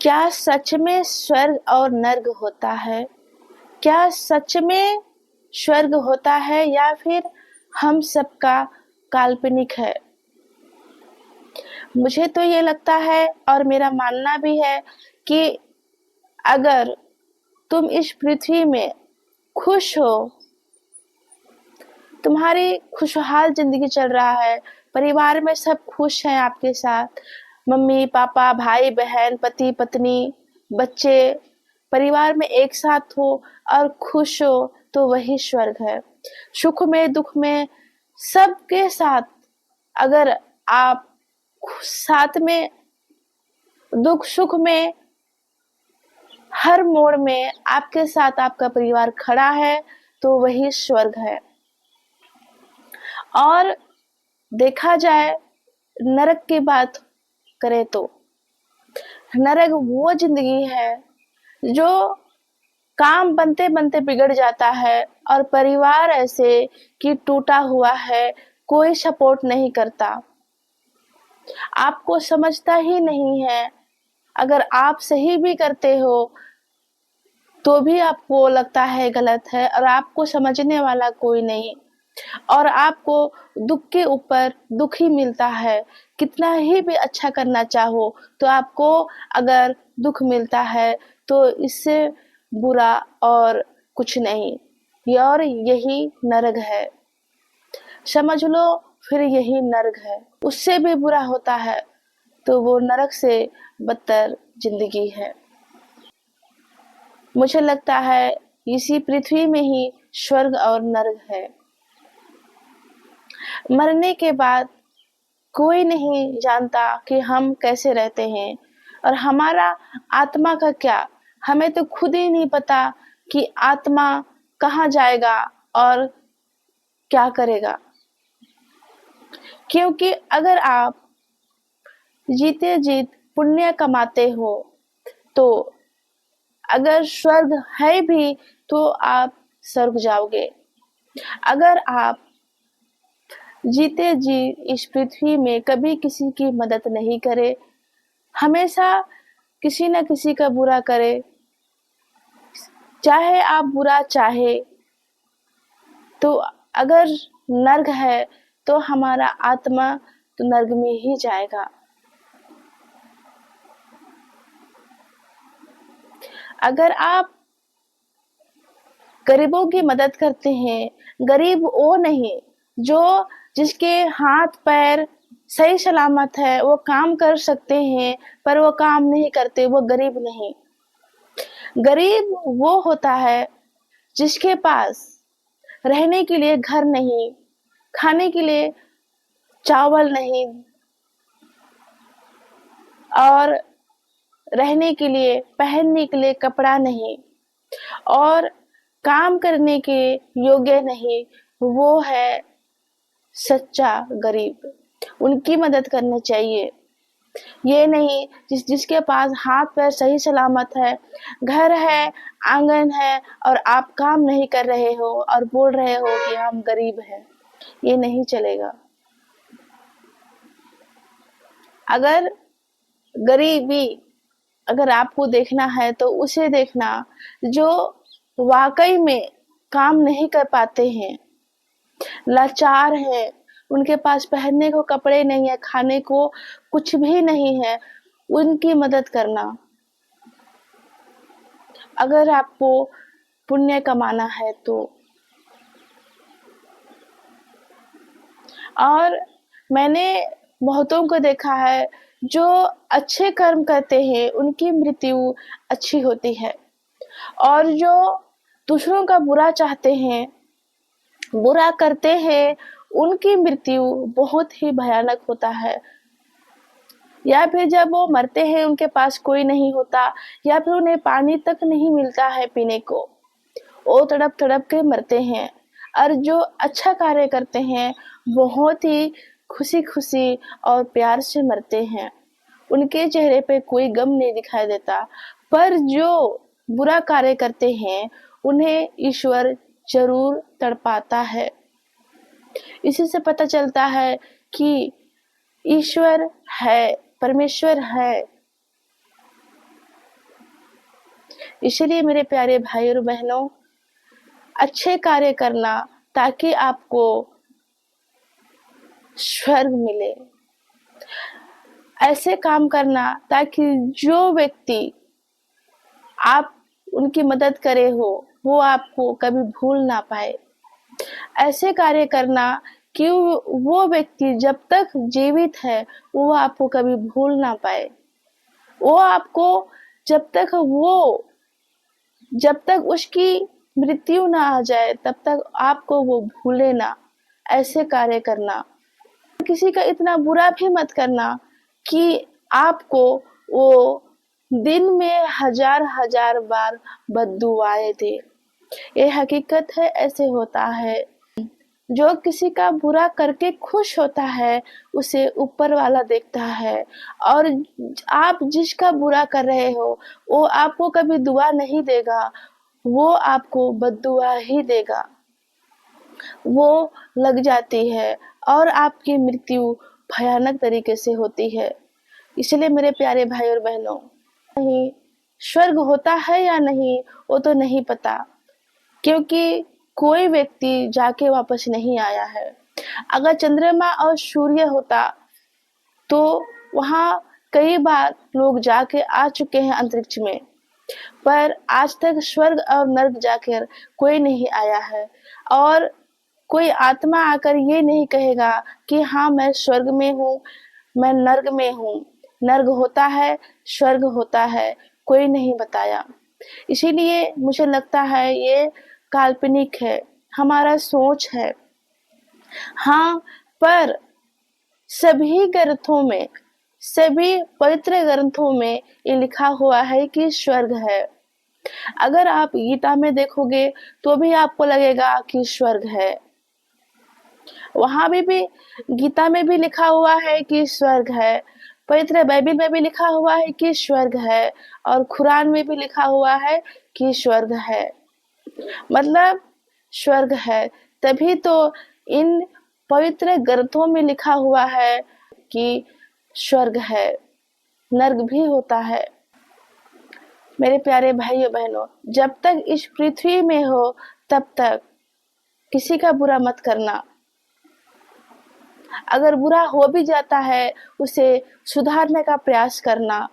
क्या सच में स्वर्ग और नर्क होता है? क्या सच में स्वर्ग होता है या फिर हम सबका काल्पनिक है? मुझे तो ये लगता है और मेरा मानना भी है कि अगर तुम इस पृथ्वी में खुश हो, तुम्हारी खुशहाल जिंदगी चल रहा है, परिवार में सब खुश हैं आपके साथ, मम्मी पापा भाई बहन पति पत्नी बच्चे परिवार में एक साथ हो और खुश हो, तो वही स्वर्ग है। सुख में दुख में सबके साथ अगर आप साथ में, दुख सुख में, हर मोड़ में आपके साथ आपका परिवार खड़ा है, तो वही स्वर्ग है। और देखा जाए नरक की बात करें तो नरक वो जिंदगी है जो काम बनते बनते बिगड़ जाता है और परिवार ऐसे कि टूटा हुआ है, कोई सपोर्ट नहीं करता, आपको समझता ही नहीं है। अगर आप सही भी करते हो तो भी आपको लगता है गलत है और आपको समझने वाला कोई नहीं, और आपको दुख के ऊपर दुख ही मिलता है। कितना ही भी अच्छा करना चाहो तो आपको अगर दुख मिलता है तो इससे बुरा और कुछ नहीं, और यही नरक है। समझ लो फिर यही नरक है। उससे भी बुरा होता है तो वो नरक से बदतर जिंदगी है। मुझे लगता है इसी पृथ्वी में ही स्वर्ग और नरक है। मरने के बाद कोई नहीं जानता कि हम कैसे रहते हैं और हमारा आत्मा का क्या, हमें तो खुद ही नहीं पता कि आत्मा कहाँ जाएगा और क्या करेगा। क्योंकि अगर आप जीते जीत पुण्य कमाते हो तो अगर स्वर्ग है भी तो आप स्वर्ग जाओगे। अगर आप जीते जी इस पृथ्वी में कभी किसी की मदद नहीं करे, हमेशा किसी न किसी का बुरा करे, चाहे आप बुरा चाहे, तो अगर नर्क है तो हमारा आत्मा तो नर्क में ही जाएगा। अगर आप गरीबों की मदद करते हैं, गरीब वो नहीं जो जिसके हाथ पैर सही सलामत है, वो काम कर सकते हैं पर वो काम नहीं करते, वो गरीब नहीं। गरीब वो होता है जिसके पास रहने के लिए घर नहीं, खाने के लिए चावल नहीं, और रहने के लिए पहनने के लिए कपड़ा नहीं, और काम करने के योग्य नहीं, वो है सच्चा गरीब। उनकी मदद करनी चाहिए। ये नहीं जिसके पास हाथ पैर सही सलामत है, घर है, आंगन है, और आप काम नहीं कर रहे हो और बोल रहे हो कि हम गरीब हैं, ये नहीं चलेगा। अगर गरीबी अगर आपको देखना है तो उसे देखना जो वाकई में काम नहीं कर पाते हैं, लाचार है, उनके पास पहनने को कपड़े नहीं है, खाने को कुछ भी नहीं है, उनकी मदद करना। अगर आपको पुण्य कमाना है तो। और मैंने बहुतों को देखा है जो अच्छे कर्म करते हैं उनकी मृत्यु अच्छी होती है, और जो दूसरों का बुरा चाहते हैं, बुरा करते हैं, उनकी मृत्यु बहुत ही भयानक होता है। या फिर जब वो मरते हैं उनके पास कोई नहीं होता, या फिर उन्हें पानी तक नहीं मिलता है पीने को, वो तड़प तड़प के मरते हैं। और जो अच्छा कार्य करते हैं बहुत ही खुशी खुशी और प्यार से मरते हैं, उनके चेहरे पे कोई गम नहीं दिखाई देता। पर जो बुरा कार्य करते हैं उन्हें ईश्वर जरूर तड़पाता है। इसी से पता चलता है कि ईश्वर है, परमेश्वर है। इसलिए मेरे प्यारे भाई और बहनों, अच्छे कार्य करना ताकि आपको स्वर्ग मिले। ऐसे काम करना ताकि जो व्यक्ति आप उनकी मदद करे हो वो आपको कभी भूल ना पाए। ऐसे कार्य करना कि वो व्यक्ति जब तक जीवित है वो आपको कभी भूल ना पाए। वो आपको जब तक उसकी मृत्यु ना आ जाए तब तक आपको वो भूले ना। ऐसे कार्य करना। किसी का इतना बुरा भी मत करना कि आपको वो दिन में हजार बार बद्दुआएं दे। ये हकीकत है, ऐसे होता है। जो किसी का बुरा करके खुश होता है उसे ऊपर वाला देखता है, और आप जिसका बुरा कर रहे हो वो आपको कभी दुआ नहीं देगा, वो आपको बद्दुआ ही देगा। वो लग जाती है और आपकी मृत्यु भयानक तरीके से होती है। इसलिए मेरे प्यारे भाई और बहनों, नहीं स्वर्ग होता है या नहीं वो तो नहीं पता, क्योंकि कोई व्यक्ति जाके वापस नहीं आया है। अगर चंद्रमा और सूर्य होता तो वहां कई बार लोग जाके आ चुके हैं अंतरिक्ष में, पर आज तक स्वर्ग और नर्क जाकर कोई नहीं आया है। और कोई आत्मा आकर ये नहीं कहेगा कि हाँ मैं स्वर्ग में हूँ, मैं नर्क में हूँ। नर्क होता है, स्वर्ग होता है, कोई नहीं बताया। इसीलिए मुझे लगता है ये काल्पनिक है, हमारा सोच है। हाँ, पर सभी ग्रंथों में, सभी पवित्र ग्रंथों में ये लिखा हुआ है कि स्वर्ग है। अगर आप गीता में देखोगे तो भी आपको लगेगा कि स्वर्ग है। वहां भी गीता में भी लिखा हुआ है कि स्वर्ग है, पवित्र बाइबल में भी लिखा हुआ है कि स्वर्ग है, और कुरान में भी लिखा हुआ है कि स्वर्ग है। मतलब स्वर्ग है, तभी तो इन पवित्र ग्रंथों में लिखा हुआ है कि स्वर्ग है, नर्क भी होता है। मेरे प्यारे भाइयों बहनों, जब तक इस पृथ्वी में हो तब तक किसी का बुरा मत करना। अगर बुरा हो भी जाता है उसे सुधारने का प्रयास करना,